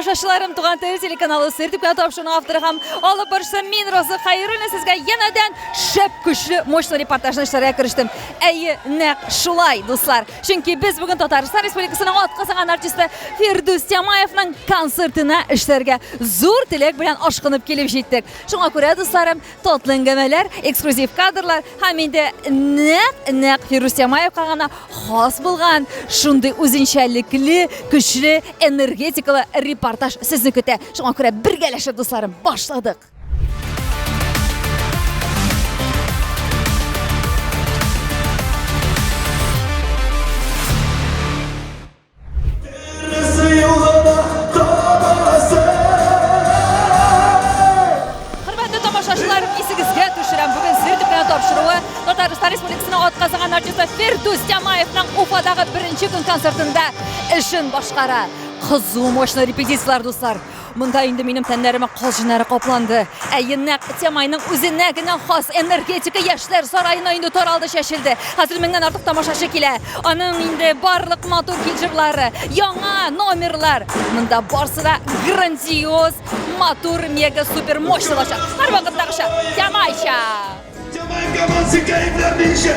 Тамашашыларым, Туган ТВ телеканалы сертификат тапшыру авторы һәм алып барышы мин Роза Хәйруллина сезгә янәдән шәп көчле мощный репортажны эшләргә керештем. Әйе, нәкъ шулай, дуслар. Чөнки без бүген Татарстан Республикасының атказанган артисты Фирдус Тямаевның концертына эшләргә зур теләк белән ашкынып килеп җиттек. Шуңа күрә, дусларым, татлы әңгәмәләр, эксклюзив кадрлар һәм инде нәкъ Фирдус Тямаевка гына хас булган шундый үзенчәлекле, көчле, энергетикалы репортаж сезне көтә. Шуңа күрә бергәләшеп, дусларым, башладык. Хөрмәтле тамашачылар, исегезгә төшерәм, бүген сертификат тапшыруы Татарстан Республикасының атказанган артисты Фирдус Тямаевның Уфадагы беренче көн концертында эшен башкара. Кызу мощный репетициялар, дуслар. Монда инде минем тәннәремә калҗыннары капланды. Әйе, нәкъ Тямайның үзенә генә хас энергетика яшьләр сараена инде таралды, чәчелде. Хәзер меңнән артык тамашачы килә. Аның инде барлык матур килҗырлары, яңа номерлар. Монда барсы да грандиоз, матур, мега супер мощный булачак. Һәрвакыттагыча Тямайча. Тямайга монсы кайфлар динчә.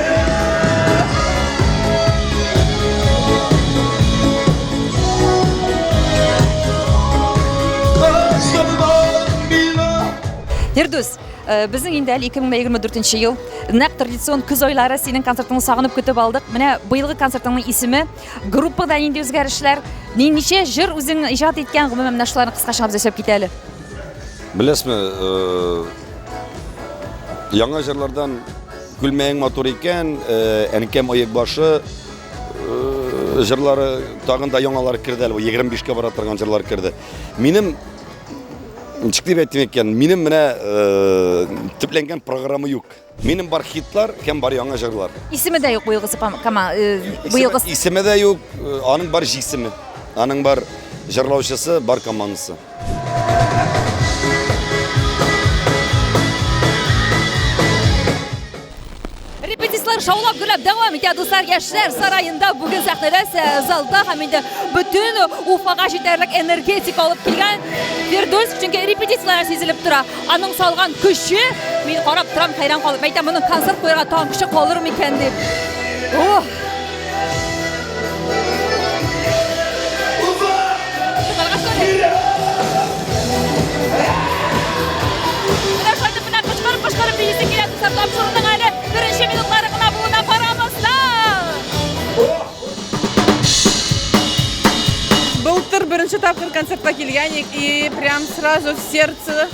Фирдус, безнең инде 2024 ел нәкъ традицион көз айлары синең концертыңны сагынып көтеп алдык. Менә быелгы концертыңның исеме, группада нинди үзгәрешләр, ничә җыр үзең иҗат иткән, гомумән менә шуларны кыскача сөйләп кит әле. Беләсме, яңа җырлардан Күлмәең матур икән, Әнкәм аяк башы җырлары тагын да яңалар кирде әле, 25 бара торган җырлар кирде. Минем ничек дип әйтим икән, минем менә төпләнгән программа юк. Минем бар хитлар һәм бар яңа җырлар. Исеме дә юк быелгысы, быелгысы. Исеме дә юк, аның бар җисеме. Аның бар җырлаучысы, бар командасы. Репетициялар шаулап гөрләп дәвам итә, дуслар. Яшьләр сараенда бүген сәхнәдә, залда һәм инде бөтен Уфага җитәрлек энергетика алып килгән Фирдус, чөнки репетициялар сизелеп тора. Аның салган көче, мин карап торам, хәйран калып, әйтәм, моның концерт куярга тагын көче калырмы икән дип. Беренче минутлары гына булуна барабызлар. Былтыр беренче тапкыр концертка килгәнек и прям сразу в сердце.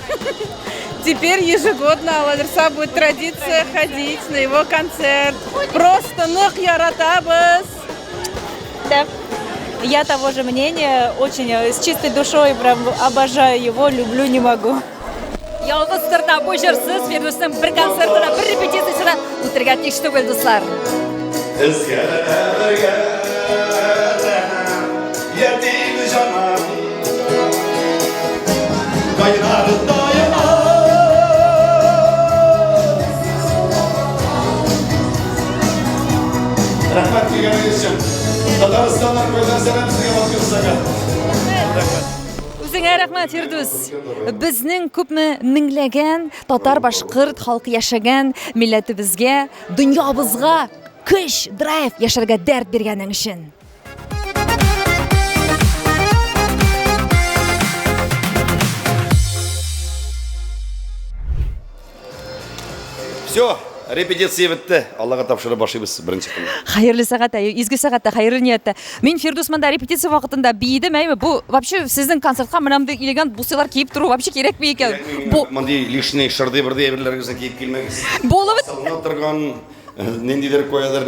Теперь ежегодно Алаверса будет традиция ходить на его концерт. Просто нык яратабыз. Да. Я того же мнения, очень с чистой душой прям обожаю его, люблю, не могу. Ялгыз тырда бу җырсыз Фирдусның бер концертына, бер репетициясенә үтергә тиеш түгел, дуслар. Рәхмәт килгәнегез өчен. Татарстаннан кайдан сәлам сезгә баскысыга. Үзеңә рәхмәт, Фирдус. Безнең күпме меңләгән татар, башкорт халкы яшәгән милләтебезгә, дөньябызга көч, драйв яшәргә дәрт биргәнең өчен. Все, репетиция бетте. Аллага тапшырып башлыйбыз беренче көн. Хәерле сәгать, изге сәгатьтә, хәерле ниятта. Мин Фирдус монда репетиция вакытында биедем, әйме, бу вообще сезнең концертка менәмдә элегant бусылар киеп тору вообще кирәкми икән. Бу мондый лишний шырды бирде әйберләрегезне киеп килмәгез. Булып Салына торган ниндидер коядыр.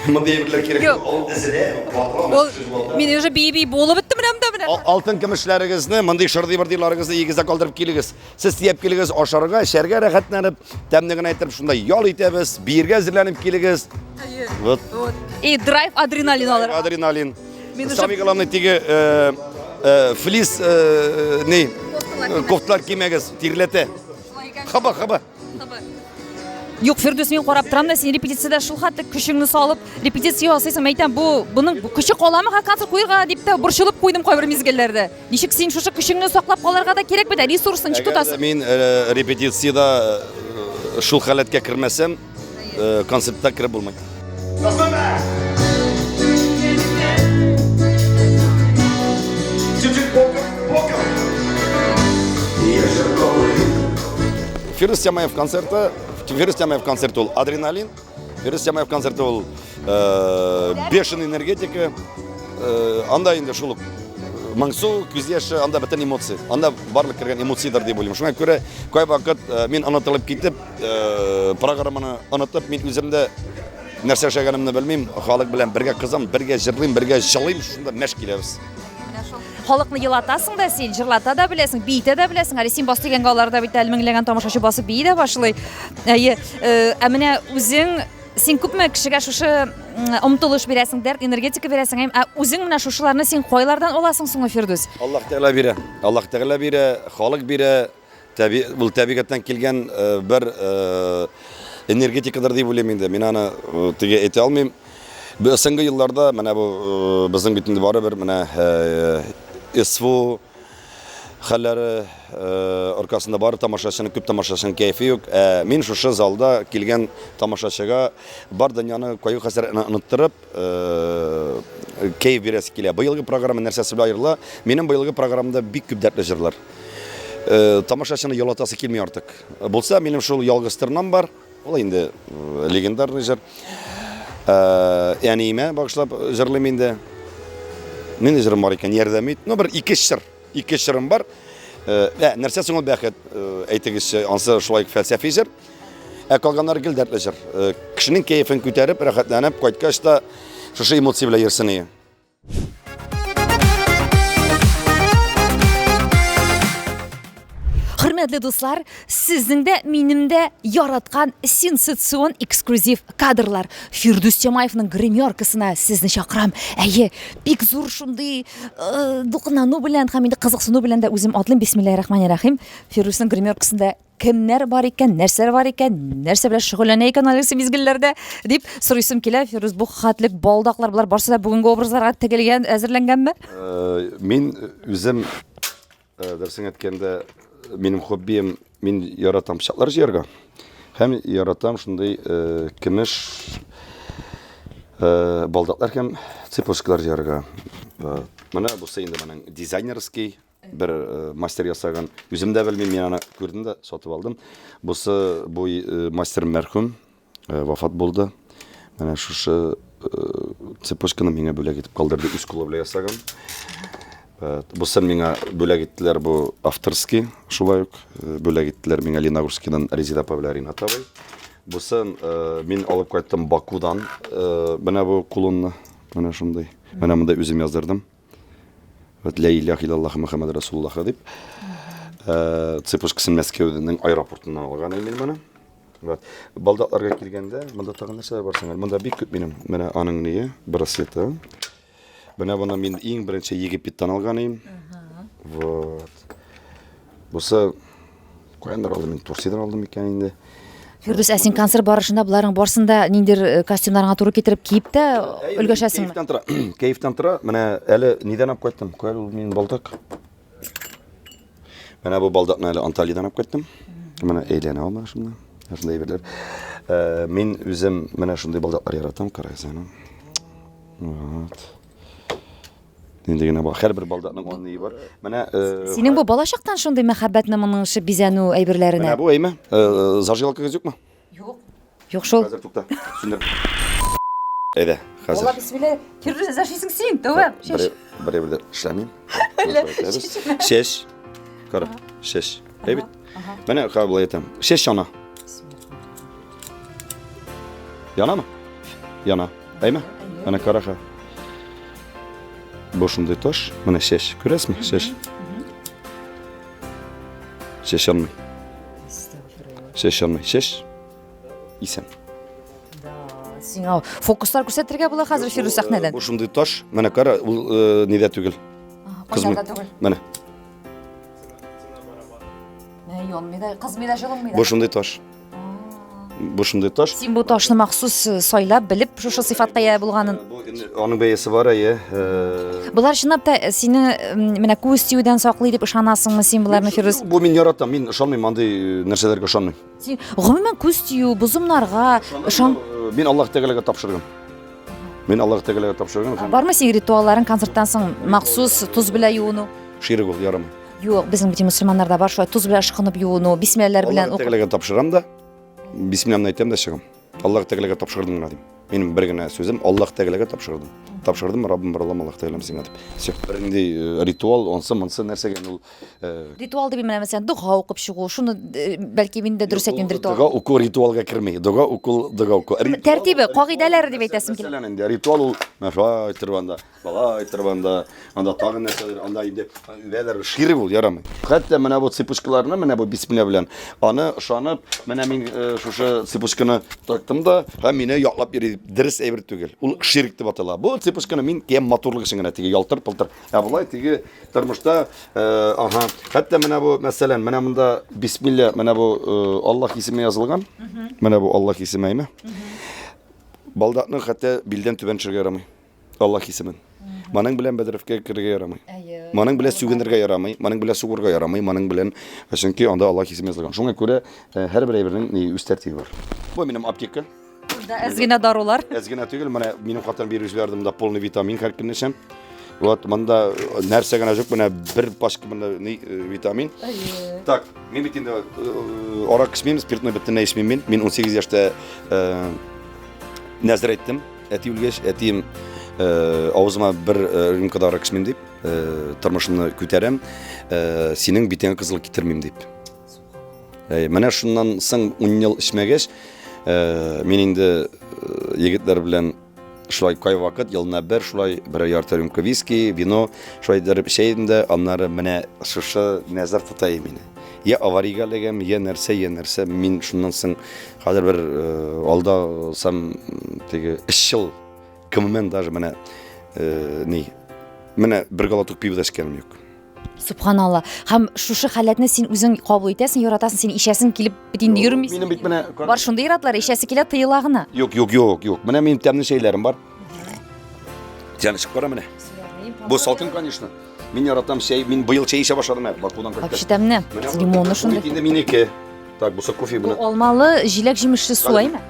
Мондый әйберләр кирәк. Мин уже бии булып бетте менәмдә менә. Алтын көмешләрегезне, мондый шырды бирдиларыгызны игезә калдырып килегез. Сез тиеп килегез ашарга, эшәргә рәхәтләнеп, тәмлеген әйтеп шунда ял итәбез, биергә әзерләнеп килегез. Вот. И драйв, адреналин алыр. Адреналин. Самый главный тиге флис кофталар кимәгез, тирләтә. Хаба. Юк, Фирдус, мен карап торам да, сен репетициядә шул хәтле көчеңне салып, репетиция ясыйсың. Мен әйтәм, буның көче каламы концерт куярга дип тә борчылып куйдым кайбер мизгелләрдә. Ничек син шушы көчеңне саклап калырга да кирәк бит, ресурсын ничек тотасың? Мин репетицияда шул халәткә кермәсәм, концертта кире булмый. Фирдус Тямаев концерты ул адреналин, Фирдус Тямаев концерты ул бешеный энергетика, анда инде шул моңсу, күз яшы, анда бөтен эмоция, анда барлык кергән эмоциялар дип уйлыйм. Шуңа күрә кай вакыт мин онытылып китеп, программаны онытып, мин үземдә нәрсә эшләгәнемне белмим, халык белән бергә кызам, бергә җырлыйм, бергә җылыйм, шунда мәш киләбез. Халыкны елатасың да син, җырлата да беләсең, бийтә дә беләсең. Син бас дигән галларда бит меңләгән тамашачы басып бии дә башлый. Менә үзең син күпме кешегә шушы омтылыш бирәсең, дәрт, энергетика бирәсең, үзең менә шушыларны син кайлардан аласың соң, Фирдус? Аллаһ Тәгалә бирә. Аллаһ Тәгалә бирә, халык бирә. Бу табигатьтән килгән бер энергетикадыр дип уйлыйм инде. Мин аны тиге әйтә алмыйм. Бу соңгы елларда менә бу безнең бит инде барыбер менә СВО хәлләре аркасында бар тамашачының күп тамашачының кайфы юк. Мин шушы залда килгән тамашачыга бар дөньяны кайгы хәсрәтне оныттырып, кайф бирәсе килә. Быелгы программа нәрсәсе белән аерыла? Минем быелгы программада бик күп дәртле җырлар. Тамашачыны ялатасы килми артык. Булса, минем шул ялгыз тырнам бар. Ул инде легендарный җыр. Әниемә багышлап җырлыйм инде. Мин җырым бар икән, ярдәм ит. Бер ике җырым бар. Нәрсә соң ул бәхет? Әйтегезче, ансы шулай фәлсәфи җыр. Калганнар гел дәртле җыр. Кешенең кайфын күтәреп, рәхәтләнеп, кайткач та шушы эмоция белән йөрсен. Хөрмәтле дуслар, сезнең дә, минем дә яраткан сенсацион эксклюзив кадрлар. Фирдус Тямаевның гримеркасына сезне чакырам. Бик зур шундый дукынану белән һәм инде кызыксыну белән дә үзем атлыйм. Бисмиллаһир-рахманир-рахим. Фирдусның гримеркасында кемнәр бар икән, нәрсәләр бар икән, нәрсә белән шөгыльләнә икән аларсы мизгелләрдә дип сорыйсым килә. Фирдус, бу хәтлек балдаклар булар барсы да бүгенге образларга тегелгән, әзерләнгәнме? Мин үзем дәрсен әйткәндә минем хоббием, мин яратам пычаклар җыярга. Һәм яратам шундый көмеш балдаклар һәм цепочкалар җыярга. Менә бу инде менә дизайнерский бер мастер ясаган. Үзем дә белмим, мин аны күрдем дә сатып алдым. Бу мастер мәрхүм вафат булды. Менә шушы цепочканы миңа бүләк итеп калдырды, үз кулы белән ясаган. Бусын миңа бүләк иттеләр, бу авторский, шулай ук бүләк иттеләр миңа Леногорскидан Резида Павлярина табай. Бусын мин алып кайттым Бакудан, менә бу кулонны, менә шундай. Менә монда үзем яздырдым. Ла илаха иллаллаһ Мухаммад Расулуллаһ дип. Цепочкасын Мәскәүнең аэропортыннан алган мин моны. Балдакларга килгәндә, монда тагын нәрсәләр бар соң? Монда бик күп минем, менә аның ние, браслеты. Менә буны мин иң беренче Египеттан алган идем. Вот. Бусы кайнар алдым, мин Турциядан алдым икән инде. Фирдус, син концерт барышында буларың барсында ниндер костюмнарыңа туры китереп киеп тә өлгәшәсеңме? Кайфтан тора. Менә әле нидән алып кайттым? Кая ул мин балдак? Менә бу балдакны әле Анталиядән алып кайттым. Менә әйләнә алма шунда. Шундай әйберләр. Мин үзем менә шундай балдаклар яратам, карасаң. Вот. Инде бар, һәрбер балдакның аны бар. Менә синең бу балачактан шундый мәхәббәтне моның шы бизәнү әйберләренә. Менә бу әйме? Зажигалкагыз юкмы? Юк. Юк шул. Хәзер тукта. Сүндер. Әйдә, хәзер. Алла бисмилlah. Фирдус, зашисең син, тәвә. Шеш. Бер эшләмим. Шеш. Кара, шеш. Әйбит. Менә кабул итәм. Шеш яна. Янамы? Яна. Әйме? Менә караха. Бошундай таш, менә шеш. Күрәсезме? Шеш. Шеш янмый. Шеш янмый. Шеш. Исән. Сиңа фокуслар күрсәтергә була хәзер Фирдус сәхнәдән. Бошундай таш, менә кара, ул нидә түгел. Кызмый. Менә. Янмый да, кызмый да, җылынмый да. Бошундай таш. bu şunday taş. Син бу ташны махсус сайлап, билип, шушы сыйфатка ия булганын. Аның бәясе бар, Булар чынлап та сине менә күз тиюдән саклый дип ышанасыңмы син буларны, Фирдус? Бу мин яратам, мин ышанмыйм андый нәрсәләргә ышанмыйм. Син гомумән күз тию, бузымнарга ышан. Мин Аллаһ Тәгаләгә тапшырган. Мин Аллаһ Тәгаләгә тапшырган. Бармы син ритуалларын концерттан соң махсус туз белән юыну? Ширик ул ярамый. Юк, безнең бит мөселманнарда бар шулай туз белән ышкынып юыну, бисмилләләр белән Аллаһ Тәгаләгә тапшырам да, бисмилләмне әйтәм дә чыгам. Аллаһ Тәгаләгә тапшырдым гына дим. Минем бер генә сүзем Аллаһ Тәгаләгә тапшырдым. Тапшырдым, Раббым бер Аллаһ Тәгаләм сиңа дип. Все. Бернинди ритуал, онсы, монсы нәрсәгә ул ритуал дип менә мәсәлән дуга укып чыгу, шуны бәлки мин дә дөрес әйтмим ритуал. Дуга уку ритуалга кермәй. Дуга уку. Тәртибе, кагыйдәләре дип әйтәсем килә. Мәсәлән, инде ритуал ул мәшә торганда, бала торганда, анда тагын нәрсәләр, анда инде вәләр шире ул ярамый. Хәтта менә бу цепочкаларны, менә бу бисмилла белән аны ышанып, менә мин шушы цепочканы тактым да, һәм мине яклап йөри. Дөрес әйбер түгел. Ул ширик дип атала. Бу цепочканы мин кем моторлык өчен генә тиге ялтыр-пылтыр. Булай тиге тормышта хәтта менә бу мәсәлән, менә монда бисмилла, менә бу Аллаһ исеме язылган. Менә бу Аллаһ исеме. Балдакны хәтта билдән түбән төшергә ярамый. Аллаһ исемен. Маның белән Бәдеревкә кергә ярамый. Маның белән сүгенергә ярамый, маның белән сугырга ярамый, маның белән чөнки анда Аллаһ исеме язылган. Шуңа күрә һәрбер әйбернең үз тәртибе бар. Бу минем аптека. Әзгенә дарулар. Әзгенә түгел, менә минем хатын бирүчеләрдә полный витамин һәр көн эчәм. Вот, монда нәрсә генә юк, менә бер пачка менә витамин. Так, мин бит инде арак эчмим, спиртны бөтенләй эчмим мин. 18 яшьтә нәзер әйттем. Әти үлгәч, әтием авызыма бер рюмкада арак эчмим дип, тормышымны күтәрәм, синең битеңә кызыл китермим дип. Менә шуннан соң 10 ел эчмәгәч, мин инде егетләр белән шулай кай вакыт елына бер шулай бер ярты рюмка виски, вино шулай дәреп эчәйдем дә, аннары менә шушы нәзер тотай мине. Я аварийга легем, я нәрсә, мин шуннан соң хәзер бер алда сам теге 3 ел киммен даже менә менә бер галатук пиво да эчкәнем юк. Субханалла. Һәм шушы халәтне син үзең кабул итәсең, яратасың, син ишәсең килеп бит инде йөрмисең. Минем бит менә бар шунда яратлар, ишәсе килә тыела гына. Юк. Менә минем тәмле шәйләрем бар. Җан ишек бара менә. Бу салкын, конечно. Мин яратам чәй, мин быел чәй ишә башладым әле, Бакудан кайткач. Вообще тәмле. Лимонлы шунда. Инде минеке. Так, бу кофе Бу менә. алмалы, җиләк җимешле суаймы?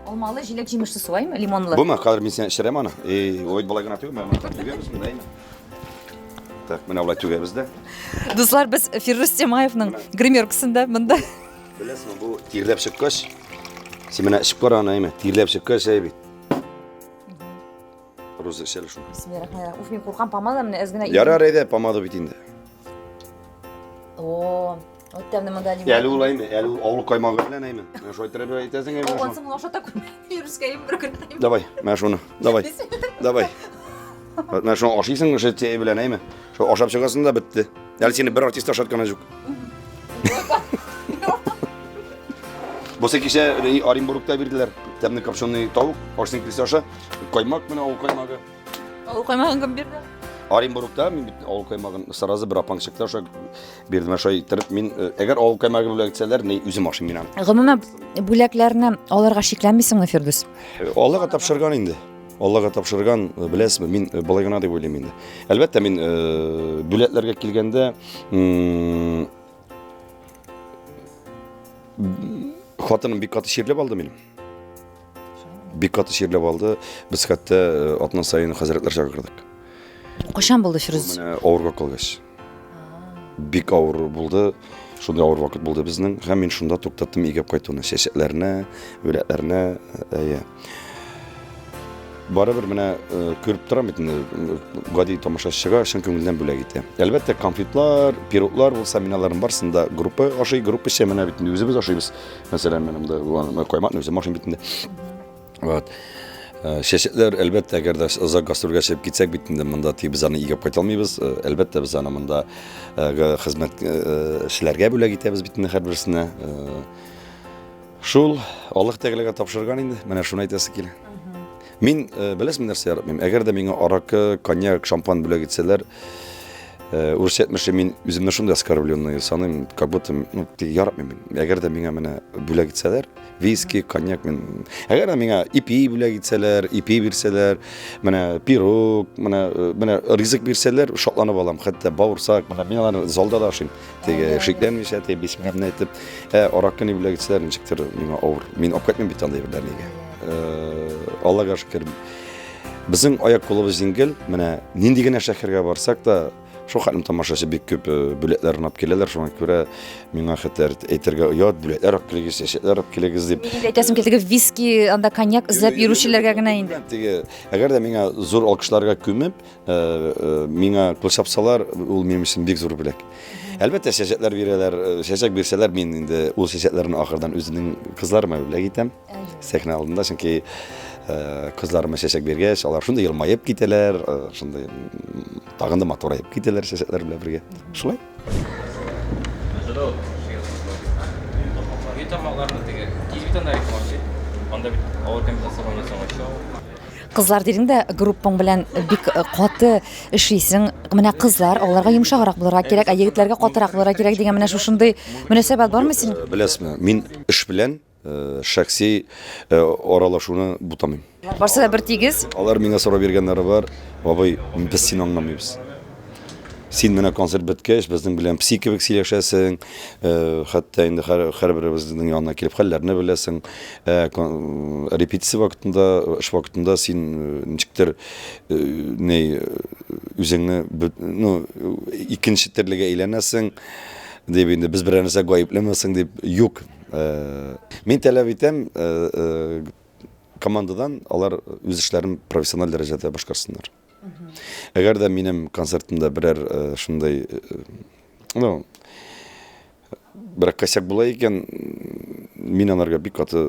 Алмалы, җиләк җимешле суаймы, лимонлы? Бу ма, хәзер мин сине эшерәм аны. Ой, балай гына түгел, менә түгәбез монда. Так, менә улай түгәбез дә. Дуслар, без Фирдус Темаевның гримеркасында монда. Беләсезме, бу тирләп чыккач, син менә эчеп кара аны, тирләп чыккач әйбит. Роза шәл шуны. Бисмиллаһир-рахманир-рахим. Уф, мин куркам помада менә әзгенә. Ярар әйдә, помада бит инде. О, вот тәмле монда лимон. Әле улаймы, әле авыл каймагы белән әйме. Менә шулай тирәп әйтәсең әйме. Онсын лошата күн. Фирдуска бер көн. Давай, менә шуны. Давай. Менә шуны ашыйсың, ошо тәй белән әйме. Шу ашап чыгасың да бетте. Әле сине бер артист ашатканы юк. Босы кичә Оренбургта бирделәр. Тәмле копченый тавык, ашсың килсә аша. Каймак менә авыл каймагы. Ул каймагын кем бирде? Оренбургта мин бит авыл каймагын сразу бер апаңчыкта аша бирдем. Аша иттереп мин әгәр авыл каймагы бүләк итсәләр, ни үзем ашыйм мин аны. Гомумән бүләкләрне алырга шикләнмисеңме, Фирдус? Аллага тапшырган инде. Аллага тапшырган, беләсезме, мин балай гына дип уйлыйм инде. Әлбәттә мин бүләкләргә килгәндә хатыным бик каты ширләп алды минем. Бик каты ширләп алды. Без хәтта атна сайын хәзрәтләр чакырдык. Кашан булды Фирдус? Менә авырга калгач. Бик авыр булды. Шунда авыр вакыт булды безнең. Һәм мин шунда туктаттым игеп кайтуны, чәчәкләрне, бүләкләрне, Барыбер менә күреп торам бит инде гади тамашачыга шын күңелдән бүләк итә. Әлбәттә конфетлар, пироглар булса миналарым барсында группа ашый, группа эчә менә бит инде үзебез ашыйбыз. Мәсәлән, менә каймакны үзем ашыйм бит инде. Вот. Чәчәкләр әлбәттә әгәр дә озак гастрольгә чыгып китсәк бит инде монда без аны игеп кайта алмыйбыз. Әлбәттә без аны монда хезмәт эшләргә бүләк итәбез бит инде һәрберсенә. Шул Аллаһ Тәгаләгә тапшырган инде. Менә шуны әйтәсе килә. Мин беләсезме нәрсә яратмыйм. Әгәр дә миңа аракы, коньяк, шампан бүләк итсәләр, Урсетмеше мин үземне шундай оскорбленный саныйм, как будто, ну, яратмыйм. Әгәр дә миңа менә бүләк итсәләр, виски, коньяк мен. Әгәр дә миңа ипи бүләк итсәләр, ипи бирсәләр, менә пирог, менә ризык бирсәләр, шатланып алам. Хәтта бавырсак, менә мин аларны залда да ашыйм. Теге шикләнмичә, теге бисмиллahны әйтеп, аракыны бүләк итсәләр, ничектер миңа авыр. Мин апкайтмыйм бит андай бердәнигә. Аллага шөкер. Безнең аяк кулыбыз җиңел, менә нинди генә шәһәргә барсак да, шул хәлем тамашачы бик күп бүләкләрне алып киләләр, шуңа күрә миңа хәтта әйтергә оят, бүләкләр алып килегез, чәчәкләр алып килегез дип. Мин әйтәсем килде, виски, анда коньяк эзләп йөрүчеләргә генә инде. Теге, әгәр дә миңа зур алкышларга күмеп, миңа кул чапсалар, ул минем өчен бик зур бүләк. Әлбәттә, чәчәкләр бирәләр, чәчәк бирсәләр, мин инде ул чәчәкләрне ахырдан үзенең кызларыма бүләк итәм. Сәхнә алдында, чөнки кызларыма чәчәк биргәч, алар шунда елмаеп китәләр, шунда тагын да матурайып китәләр чәчәкләр белән бергә. Шулай. Кызлар дигәндә группаң белән бик каты эшлисең. Менә кызлар, аларга йомшаграк булырга кирәк, ә егетләргә катырак булырга кирәк дигән менә шушындый мөнәсәбәт бармы синең? Беләсезме, мин эш белән шәхси аралашуны бутамыйм. Барсы да бер тигез. Алар миңа сорап биргәннәре бар. Абый, без сине аңламыйбыз. Син менә концерт беткәч, безнең белән психик сөйләшәсең, хәтта инде һәрберебезнең янына килеп хәлләрне беләсең. Репетиция вакытында, эш вакытында син ничектер үзеңне, ну, икенче төрлегә әйләнәсең, дип инде без бер нәрсә гаепләмәсең дип юк. Мин таләп итәм, командадан алар үз эшләрен профессиональ дәрәҗәдә башкарсыннар. Әгәр дә минем концертымда берәр шундай, ну, бер косяк була икән, мин аларга бик каты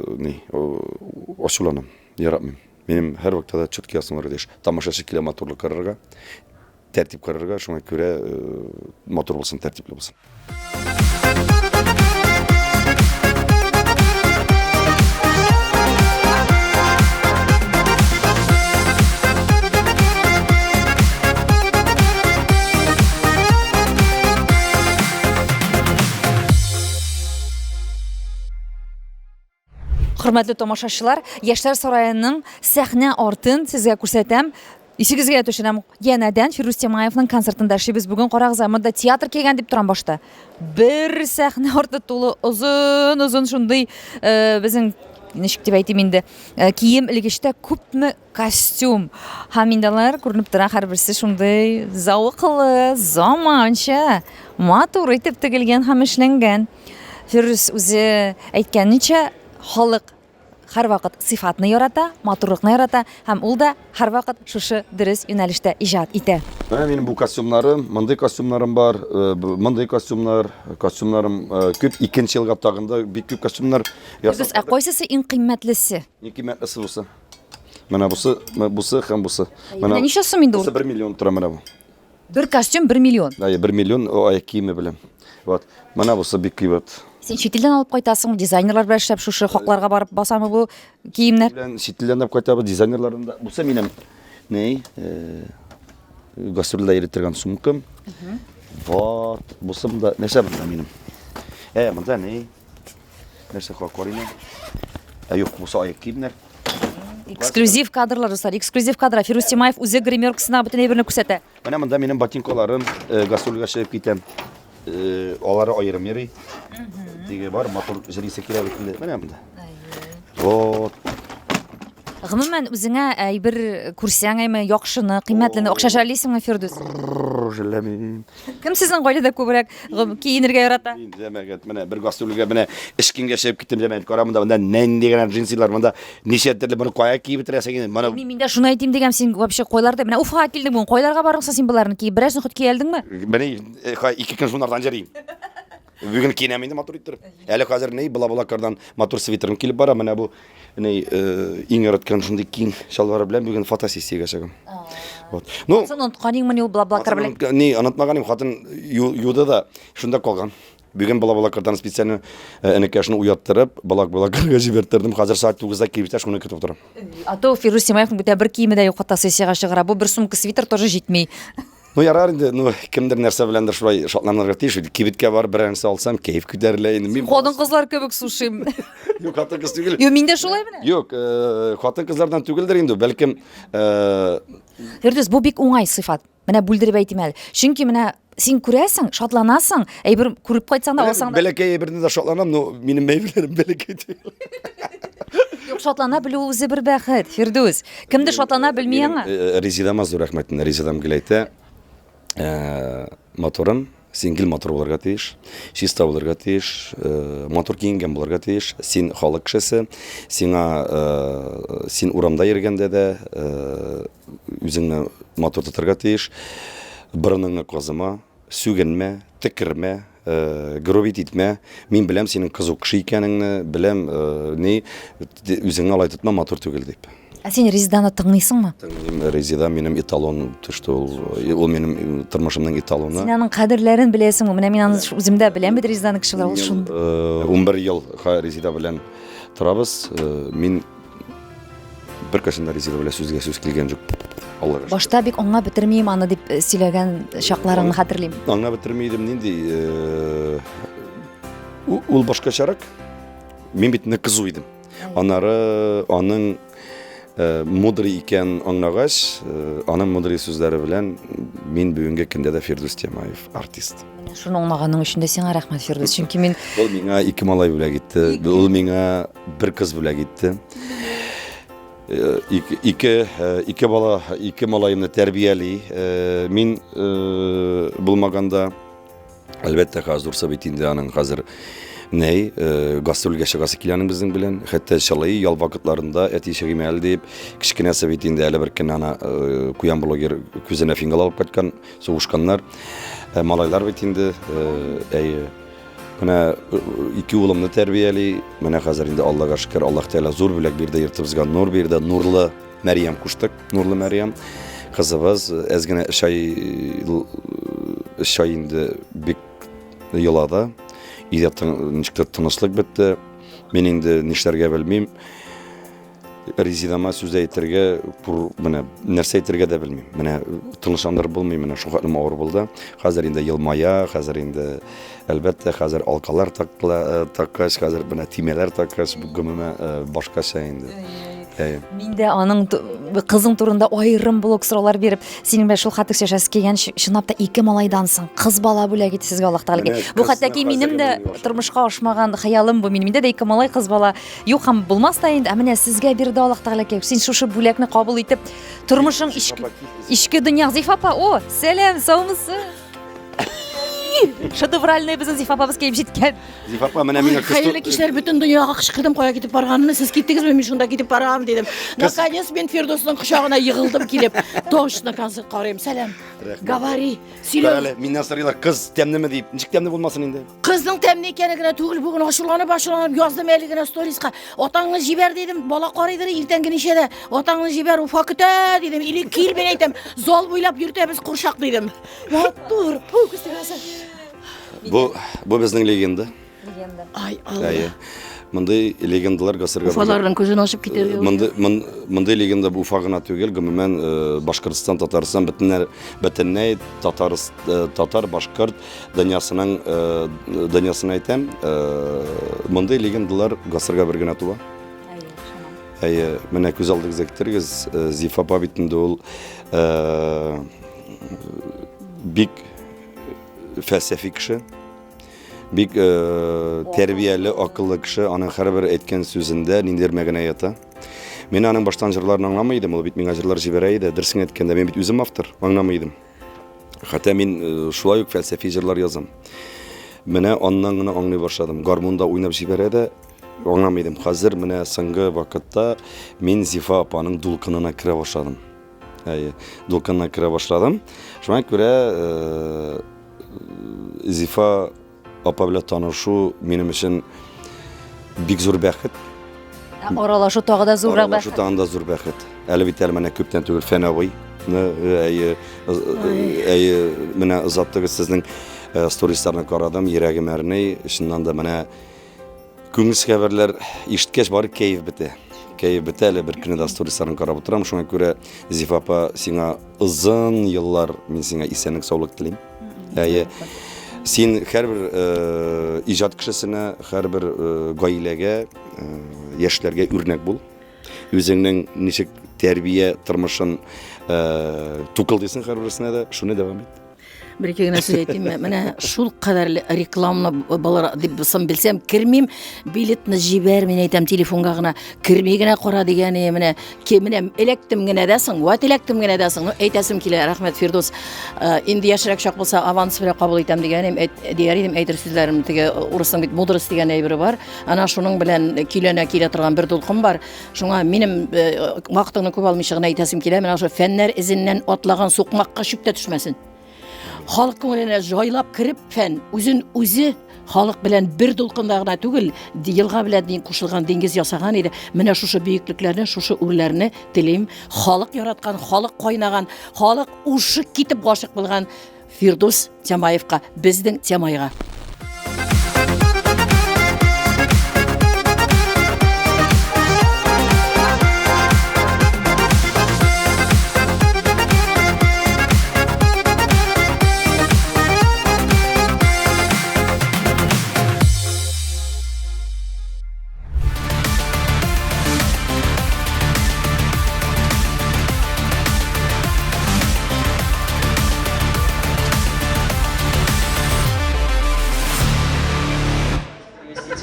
ачуланам, яратмыйм. Минем һәр вакытта чөткә ясалар диш. Тамашачы килә матурлык карарга, тәртип карарга, шуңа күрә матур булсын, тәртипле булсын. Хөрмәтле тамашачылар, Яшьләр сараеның сәхнә артын сезгә күрсәтәм. Исегезгә төшенәм, янәдән Фирус Темаевның концертында эшлибез. Бүген карагыз, монда театр килгән дип торам башта. Бер сәхнә арты тулы озын шундый безнең ничек дип әйтим инде, кием илгештә күпме костюм. Һәм индалар күренеп тора, һәрберсе шундый зауыклы, заманча, матур итеп тегелгән һәм эшләнгән. Фирус үзе әйткәнчә, халык һәр вакыт сыйфатны ярата, матурлыкны ярата, һәм ул да һәр вакыт шушы дөрес юнәлештә иҗат итә. Менә минем бу костюмнарым, мондый костюмнарым бар, мондый костюмнарым күп, икенче елга тагында бик күп костюмнар Без кайсысы иң кыйммәтлесе? Иң кыйммәтлесе бусы. Менә бусы һәм бусы. Менә ничә сум инде ул? 1 миллион тора менә бу. Бер костюм 1 миллион. 1 миллион аяк киеме белән. Вот. Менә бусы бик кыйбат. Син чит илдән алып кайтасың, дизайнерлар белән эшләп шушы хакларга барып басамы бу киемнәр? Белән чит илдән алып кайтабыз, дизайнерларында. Бусы минем гастрольдә йөртергән сумкам. Вот. Бусы монда нәрсә монда минем? Монда нәрсә хакорина? Юк, бусы аяк киемнәр. Эксклюзив кадрлар, достар, эксклюзив кадр. Фирус Темаев үзе гримеркасына бөтен әйберне күрсәтә. Менә монда минем ботинкаларым, гастрольгә чыгып китәм. Алары аерым йөри. Диге бар, матур җирисә кирәк инде. Менә монда. Вот. Гомумән үзеңә әйбер күрсәң, яхшыны, кыйммәтлене акчашалыйсыңмы, Фирдус? Җәләмин. Кем сезнең гаиләдә күбрәк киенергә ярата? Мин дәмәгәт, менә бер гастрольгә менә эшкингә чыгып киттем дәмәгәт. Карамында монда нәнди генә джинсилар, монда ничә төрле моны кая киеп бетерәсең инде. Моны Мин дә шуны әйтим дигән, син вообще койларда, менә Уфага килдең, бүген койларга барыңса син буларны киеп, берәрсен хут киелдеңме? менә 2 көн шуннардан җырыйм. Бүген киенәм инде матур иттереп. Әле хәзер бала-балакардан матур свитерым килеп бара, менә бу иң яраткан шундый киң шалвары белән бүген фотосессиягә чыгам. Вот. Ну, Сон онтканыңмы ул бла-блаклар белән? Онытмаганым, хатын юды да шунда калган. Бүген бала-балакардан специально энекәшне уяттырып, балак-балакарга җибәртердем. Хәзер саат 9-да киеп шуны көтеп торам. Ато Фирус Темаевның бөтә бер киеме дә юк, фотосессиягә чыгара. Бу бер сумка свитер тоже җитми. Ярар инде, кемдер нәрсә беләндер шулай шатланырга тиеш. Кибеткә бар бер нәрсә алсам, кайф күтәрелә инде. Мин Ходын кызлар кебек сушыйм. юк, хатын кыз түгел. Yo, миндә шулай менә. Юк, хатын кызлардан түгелдер инде, бәлкем Фирдус, бу бик уңай сыйфат. Менә бүлдереп әйтим әле. Чөнки менә син күрәсең, шатланасың, әйбер күреп кайтсаң да алсаң да. бәләкәй берне дә шатланам, но минем мәйвеләрем бәләкәй түгел. Юк, шатлана белү үзе бер бәхет, Фирдус. Кемдер шатлана белми аңа? Резидама зур рәхмәтен. Резидам геләйтә. Моторым сингл мотор булырга тиеш, чиста булырга тиеш, мотор киенгән булырга тиеш. Син халык кешесе, син урамда йөргәндә дә үзеңне мотор тотарга тиеш. Борыныңны казыма, сүгенмә, текермә, гробит итмә. Мин беләм синең кызу кеше икәнеңне, беләм үзеңне алай тотма, мотор түгел дип. Ә син Резиданы тыңлыйсыңмы? Резида минем эталон төште, ул минем тормышымның эталоны. Син аның кадерләрен беләсеңме? Менә мин аны үземдә беләм бит Резиданы кешеләр ул шун. 11 ел Резида белән торабыз. Мин бер кашында Резида белән сүзгә сүз килгән юк. Аллага. Башта бик аңа бетермим аны дип сөйләгән шакларыңны хәтерлим. Аңа бетермәйдем нинди. Ул башкачарак. Мин бит не кызу идем. Анары аның мудрый икән аңлагач, аның мудрый сүзләре белән мин бүгенге көндә дә Фирдус Темаев артист. Шуны аңлаганың өчен дә сиңа рәхмәт, Фирдус. Чөнки мин Ул миңа 2 малай бүләк итте. Ул миңа бер кыз бүләк итте. Ике малайымны тәрбияли. Мин булмаганда әлбәттә хәзер сабит инде аның хәзер гастрольгә чыгасы киләнең безнең белән. Хәтта шалай ял вакытларында әти шәгимәл дип кичкенә сабит инде әле бер көн ана куян блогер күзенә фингал алып кайткан сугышканнар. Малайлар бит инде менә 2 улымны тәрбияли. Менә хәзер инде Аллага шөкер, Аллаһ Тәала зур бүләк бирде, йөртеп безгә нур бирде. Нурлы Мәрьям куштык. Нурлы Мәрьям кызыбыз әз генә шай инде бик елада. Иде ничектер тынычлык бетте. Мин инде нишләргә белмим. Резидама сүз әйтергә, менә нәрсә әйтергә дә белмим. Менә тынычландырып булмый, менә шу хәтлем авыр булды. Хәзер инде елмая, хәзер инде әлбәттә хәзер алкалар таккач, хәзер менә тимәләр таккач, гомумән башкача инде. Мин дә аның кызың турында айрым блог сораулар биреп, синең белән шул хатык шәшәсе килгән чынлап та 2 малайдансың. Кыз бала бүләк итте сезгә Аллаһ Тәгалә. Бу хәтта минем дә тормышка ашмаган хаялым бу. Миндә дә 2 малай кыз бала юк һәм булмас та инде. Менә сезгә бирде Аллаһ Тәгалә. Син шушы бүләкне кабул итеп, тормышың ичке дөнья. Зифа апа, о, сәлам, саумысыз? Шедевральный безнең Зифа апабыз килеп җиткән. Зифа апа менә миңа Хәерле кичләр, бөтен дөньяга кычкырдым, кая китеп барганымны, сез киттегезме, мин шунда китеп барам дидем. Наконец мен Фирдусның кочагына егылдым килеп. Точно концерт карыйм. Сәлам. Говори. Сөйлә. Миннән сорыйлар, кыз тәмнеме дип. Ничек тәмне булмасын инде? Кызның тәмне икәне генә түгел, бүген ачуланып яздым әле генә сториска. Атаңны җибәр дидем, бала карыйдыр иртәнге ничәдә. Атаңны җибәр, Уфа көтә дидем. Или кил мен әйтәм, зал буйлап йөртәбез курчак дидем. Матур. Бу безнең легенда. Ай, Алла. Мондай легендалар гасырга. Уфаларның күзен ачып китер. Мондай легенда бу Уфа гына түгел, гомумән Башкортстан, Татарстан бөтенләй татар башкорт дөньясын әйтәм. Мондай легендалар гасырга бер генә туа. Менә күз алдыгызга китерегез, Зифа апа бит инде ул бик фәлсәфи кеше, бик тәрбияле, акыллы кеше, аның һәрбер әйткән сүзендә ниндидер мәгънә ята. Мин аның баштан җырларын аңламый идем, ул бит миңа җырлар җибәрә иде, дөресен әйткәндә мин бит үзем автор, аңламый идем. Хәтта мин шулай ук фәлсәфи җырлар язам. Менә аннан гына аңлый башладым. Гармунда уйнап җибәрә дә, аңламый идем. Хәзер менә соңгы вакытта мин Зифа апаның дулкынына керә башладым. Дулкынына керә башладым. Шуңа күрә Зифа апа белән танышу минем өчен бик зур бәхет. Аралашу тагы да зуррак бәхет. Аралашу тагы да зур бәхет. Әле бит менә күптән түгел фәнәви. Менә озаттыгыз сезнең сторисларны карадым, йөрәгем әрней. Шуннан да менә күңел хәбәрләр ишеткәч бары кайф бетә. бәләкәй бетәле бер көне дә сторисларын карап утырам. Шуңа күрә Зифа апа сиңа озын еллар мин сиңа исәнлек, саулык телим. Син һәрбер иҗат кешесенә, һәрбер гаиләгә, яшьләргә үрнәк бул. Үзеңнең ничек тәрбия тормышын тукылдыйсың һәрберсенә дә, шуны дәвам ит. Бір-екі генә сүз әйтим, менә шул кадәр рекламны балар дип белсәм кирмим, билетны җибәр, мин әйтәм телефонга гына кирми генә кара дигәне, менә эләктем генә дә соң, эләктем генә дә соң, әйтәсем килә, рәхмәт Фирдус. Инде яшьрәк чак булса аванс белән кабул итәм дигәнем, әйтер сүзләрем, теге урысның бит мудрость дигән әйбере бар. Ана шуның белән килә торган бер дулкын бар. Шуңа минем вакытыңны күп алмыйча гына әйтәсем килә, менә ошо фәннәр изеннән атлаган сукмакка шүптә төшмәсен. Халык күңеленә җайлап кирип фән үзе халык белән бер дулкында гына түгел, елга белән кушылган диңгез ясаган иде. Менә шушы бөеклекләрне, шушы үрләрне телим. Халык яраткан, халык кайнаган, халык ушып китеп гашык булган Фирдус Тямаевка, безнең Тямайга.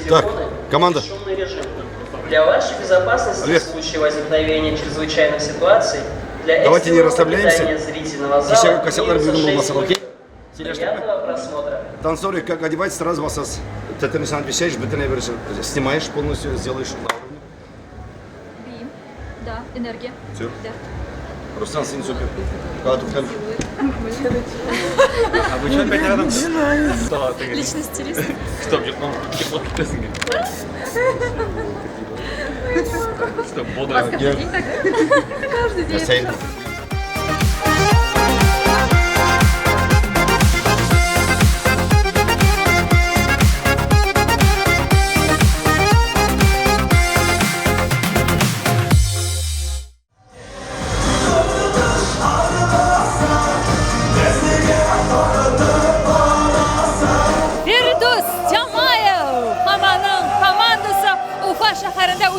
Так, команда. Шумный режим. Для вашей безопасности в случае возникновения чрезвычайных ситуаций, для Давайте не расслабляемся. питания зрительного зала приятного просмотра. Танцоры, как одевать, сразу вас ты начинаешь вещаешь, снимаешь полностью, сделаешь на уровне. Да, энергия. Все? Да. Рустам, сын супер. Когда тут хэн? А вы что опять рядом? Личный стилист. Стоп, что Стоп, бодро. Каждый день.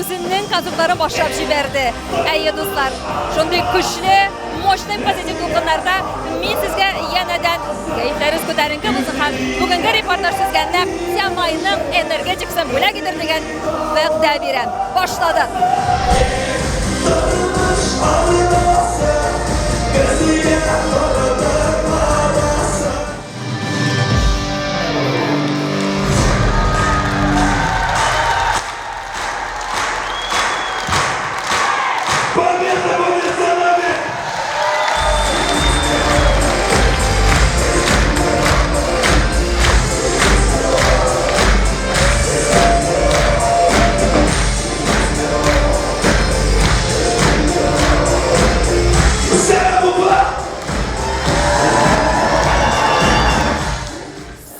Özünün kazıkları başlap jiberdi. Әйе достар, шундый көчле, мощный позитив дулкыннарда мин сезгә янәдән кәефләрегез күтәренке булсын һәм бүгенге репортаж сезгә нәкъ Тямайның энергетикасын бүләк итер дигән вәгъдә бирәм. Башлады.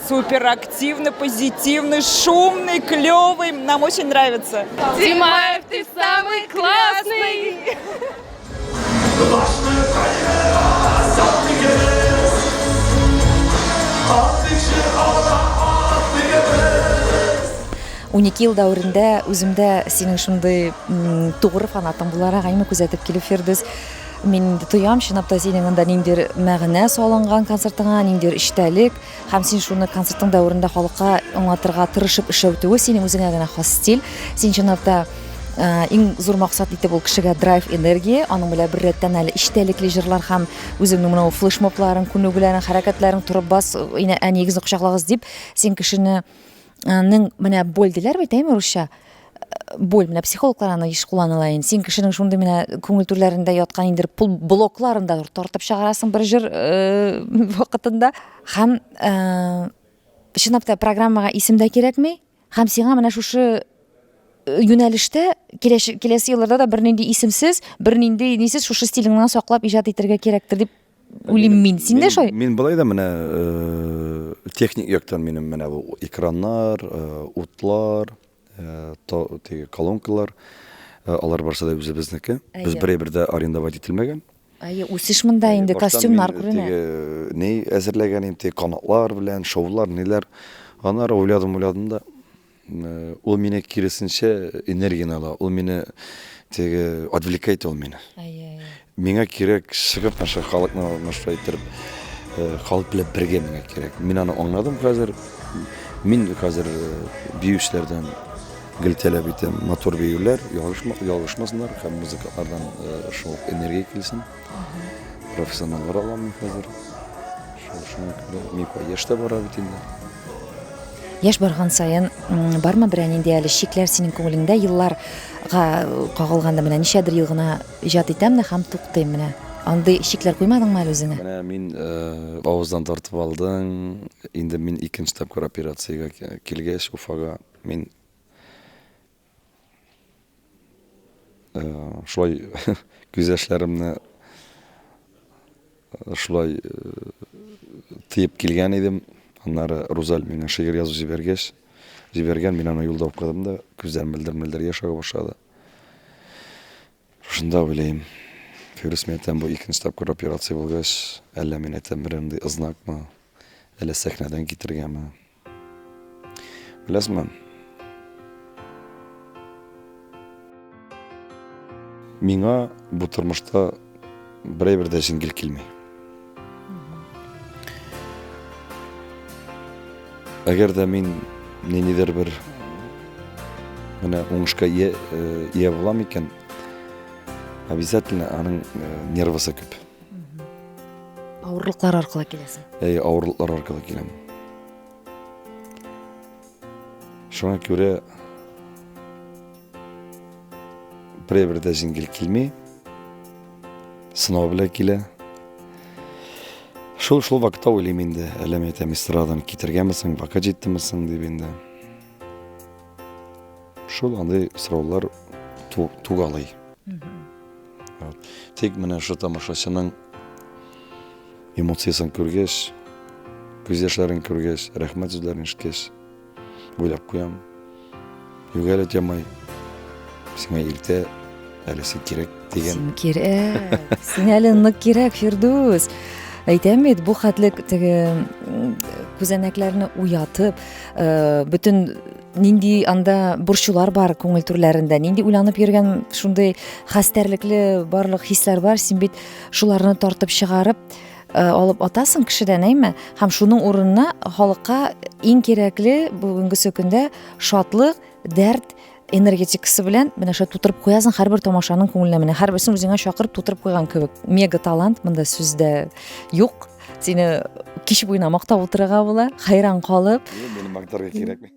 Суперактивный, позитивный, шумный, клевый. Нам очень нравится. Тимаев, ты самый классный! Унике ел дәврендә үземдә синең шундый тугры фанатың буларак аймы күзәтеп килеп Фирдус. Мин тоям чынлап та синең анда ниндидер мәгънә салынган концертыңа, ниндидер иштәлек һәм син шуны концертың дәврендә халыкка аңлатырга тырышып эшләү синең үзеңә генә хас стиль. Син чынлап та иң зур максат итеп ул кешегә драйв энергия, аның белән бер рәттән әле иштәлекле җырлар һәм үзеңнең менә флешмобларын, күнегүләрен, хәрәкәтләрен турып бас, нигезне кочаклагыз дип, син кешене менә больдиләр бит, әйме русча? Боль менә психологлар аны еш кулланыла инде. Син кешенең шундый менә күңел түрләрендә яткан индер блокларында тартып чыгарасың бер җыр вакытында. Һәм чынлап та программага исем дә кирәкми. Һәм сиңа менә шушы юнәлештә киләсе елларда да бернинди исемсез, бернинди нисез шушы стилеңнән саклап иҗат итәргә кирәктер дип уйлыйм мин. Син дә шулай? Мин булай да менә техник яктан минем менә бу экраннар, утлар, колонкалар, Алар барса да үзебезнеке. Без бер-бердә арендовать ителмәгән. Үсеш монда инде костюмнар күренә. Не әзерләгәнем те канатлар белән, шоулар, ниләр. Аннары уйладым да. Ул мине киресенчә энергияне ала. Ул мине теге отвлекает ул мине. Миңа кирәк чыгып наша халыкны наша итеп, халык белән бергә миңа кирәк. Мин аны аңладым хәзер. Мин хәзер биюшләрдән гелтәләп итәм, мотор биюләр, ялгышмасыннар һәм музыкалардан шул энергия килсен. Профессионаллар алам мин хәзер. Шуңа күрә мин яшьтә бара бит инде. Яшь барган сайын бармы бер нинди әле шикләр синең күңелеңдә елларга кагылганда менә ничәдер ел гына иҗат итәм дә һәм туктыйм менә. Андый шикләр куймадыңмы әле үзеңә? Менә мин авыздан тартып алдым. Инде мин икенче тапкыр операциягә килгәч Уфага мин шулай күз яшьләремне шулай тыеп килгән идем. Аннары Рузаль миңа шигырь язып җибәргән, мин аны юлда укыдым да, күзләрем мөлдер яшь ага башлады. Шунда уйлыйм. Фирус мен әйтәм, бу икенче тапкыр операция булгач, әллә мин әйтәм бер андый ызнакмы, әллә сәхнәдән китергәнме. Беләсезме? Миңа бу тормышта берәр дә җиңел килми. Әгәр дә мин ниндидер бер менә уңышка ия булам икән, обязательно аның нервысы күп. Авырлыклар аркылы киләсең. Авырлыклар аркылы киләм. Шуңа күрә берәр дә җиңел килми. Сынау белән килә. Шул вакытта уйлыйм инде, әллә мен әйтәм, эстрададан китергәнмесең, вакыт җиттемесең дип инде. Шул андый сораулар тугалый. Тик менә шу тамашачының эмоциясын күргәч, күз яшьләрен күргәч, рәхмәт сүзләрен ишеткәч, уйлап куям. Юк әле тәмай. Сиңа иртә әле син кирәк дигән. Син кирәк. Син әле нык кирәк, Фирдус. Әйтәм бит, бу хәтлек теге күзәнәкләрне уятып, бөтен нинди анда бурчулар бар күңел түрләрендә, нинди уйланып йөргән шундый хәстәрлекле барлык хисләр бар, син бит шуларны тартып чыгарып алып атасың кешедән, әйме? Һәм шуның урынына халыкка иң кирәкле бүгенге көндә шатлык, дәрт энергетикасы белән менә шулай тутырып куясың һәрбер тамашаның күңеленә, менә һәрберсен үзеңә чакырып тутырып куйган кебек. Мега талант, монда сүздә юк. Сине кич буена мактап утырырга була, хайран калып. Мине мактарга кирәкми.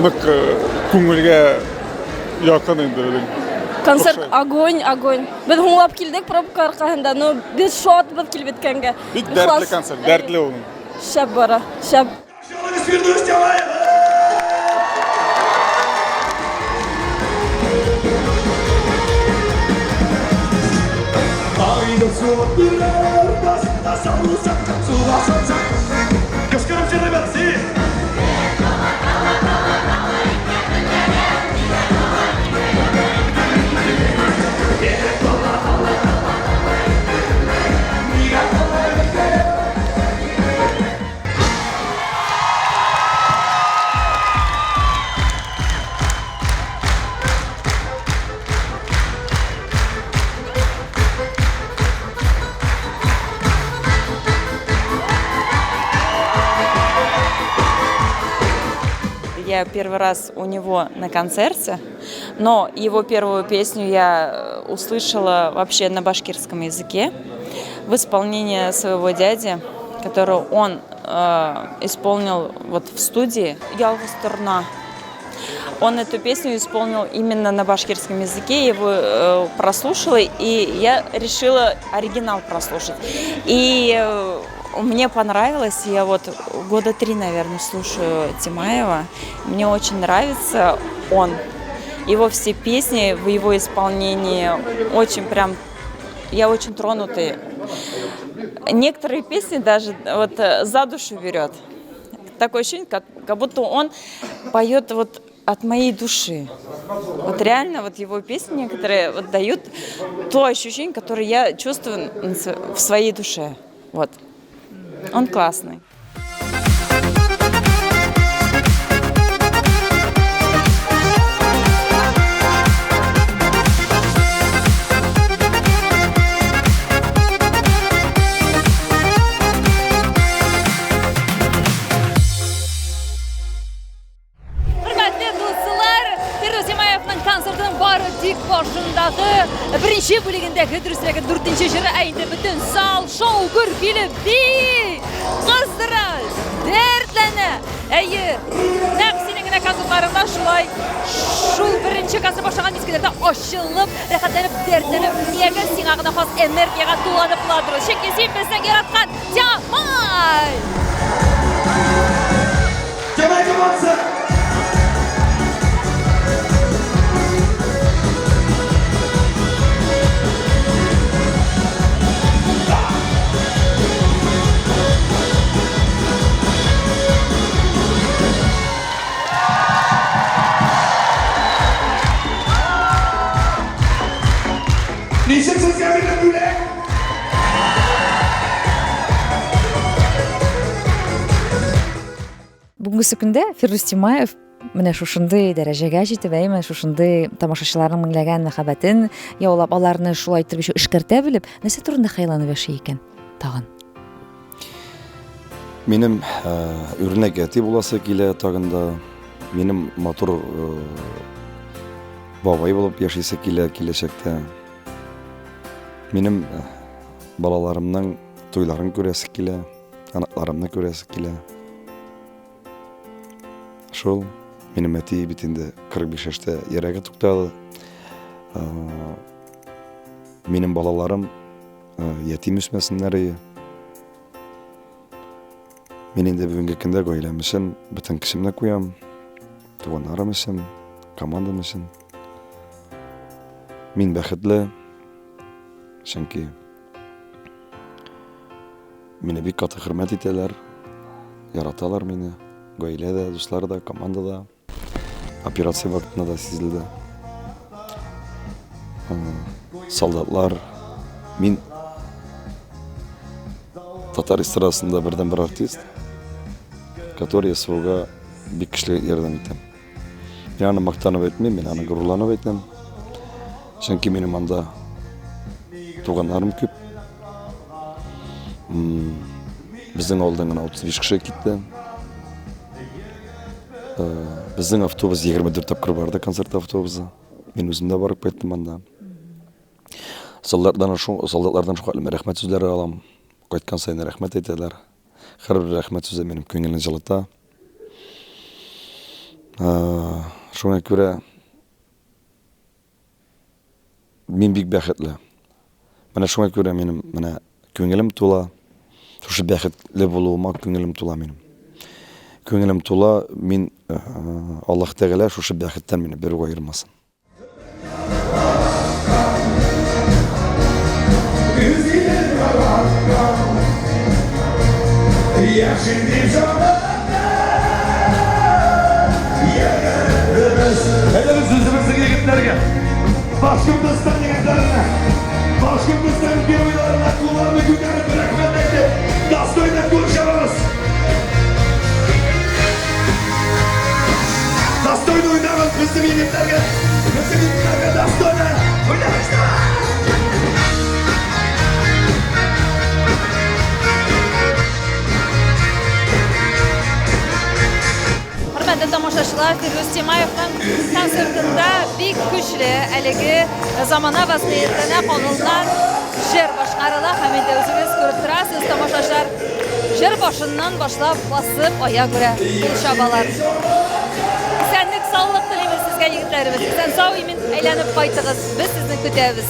Нык күңелгә якын инде. Концерт огонь. Без хуңлап килдек пробка аркасында, но без шот булып килеп беткәнгә. Бик дәртле концерт, дәртле ул. Шәп бара, шәп. Я первый раз у него на концерте, но его первую песню я услышала вообще на башкирском языке в исполнении своего дяди, которую он исполнил вот в студии «Ялгыз Турна». Он эту песню исполнил именно на башкирском языке, его прослушала, и я решила оригинал прослушать. И Мне понравилось, я вот года 3, наверное, слушаю Тимаева. Мне очень нравится он. Его все песни в его исполнении очень прям... Я очень тронутый. Некоторые песни даже вот за душу берет. Такое ощущение, как будто он поет вот от моей души. Вот реально вот его песни некоторые вот дают то ощущение, которое я чувствую в своей душе. Вот. Он классный. Birinchi bölümündeki dürüstlüğün 4. jiri ayında bütün sal, şov, gürkülü, kızdırış, dertlene. Eyi, nefsinin kasıtlarında şulay, şul birinci kası başlayan diskelerde aşılıp, rehatlenip, dertlenip, niyege sinağına has energiyaga tulanıpladır. Şekesi bizden yaratkan Jamay! Jamay kapatsın! Nişimsiz geminin bülek! Бүгінгі күндө Фирдус Тимаев мына шушындай дәрәҗәгә җитеп, әйме шушындай тамашачыларның меңләгән мәхәббәтен яулап, аларны шулай итеп эшкәртә белеп, нәрсә турында хыялланып яши икән тагын? Минем үрнәк әти буласы килә тагында, минем матур бабай булып яшисе килә киләчәктә. Минем балаларымның туйларын күрәсе килә, анакларымны күрәсе килә. Шул минем әти бит инде 45 яшьтә йөрәге туктады. Минем балаларым ятим үсмәсеннәр. Мин инде бүгенге көндә гаиләм өчен бөтен кешемне куям. Туганнарым өчен, командам өчен. Мин бәхетле. Чөнки мине бик каты хөрмәт итәләр, яраталар мине. Гаиләдә, дуслар да, командада, операция вакытында да сизелде. Солдатлар, мин татар эстрадасында бердән-бер артист, который СВОга бик көчле ярдәм итә. Мин аны мактанып әйтмим, мин аны горурланып әйтәм. Чөнки минем анда туганнарым күп. Безнең авылдан гына 35 кеше китте. Безнең автобус 24 тапкыр барды, концерт автобусы. Мин үзем дә барып кайттым анда. Солдатлардан шуңа рәхмәт сүзләре алам. Кайткан сайын рәхмәт әйтәләр. Һәрбер рәхмәт сүзе минем күңелне җылыта. Шуңа күрә мин бик бәхетле. Менә шуңа күрә минем күңелем тула. Шушы бәхетле булуыма күңелем тула минем. Күңелем тула, мин Аллаһ Тәгалә шушы бәхеттән мине бер айырмасын. Başkımdastan yigitlerine, başkımdastan geroylarına kullarını gündürüp bırakmadan etti. Dastoy'da konuşamaz. Dastoy'da oynamaz bizim yigitlerine. Bizim yigitlerine Dastoy'da oynamışlar. Hörmətli tamaşaçılar, Firdus Timayev'nin konsertində bik güclü, әлеге zamana vəziyyətlərinə qonuldan jir başqarıla. Həmin də özünüz görüb turasınız, tamaşaçılar. Jir başından başlap basıb aya görə şabalar. Sənlik, sağlıq diləyimiz sizə yigitlərimiz. Sən sağ imin əylənib qaytığız. Biz sizni kütəviz.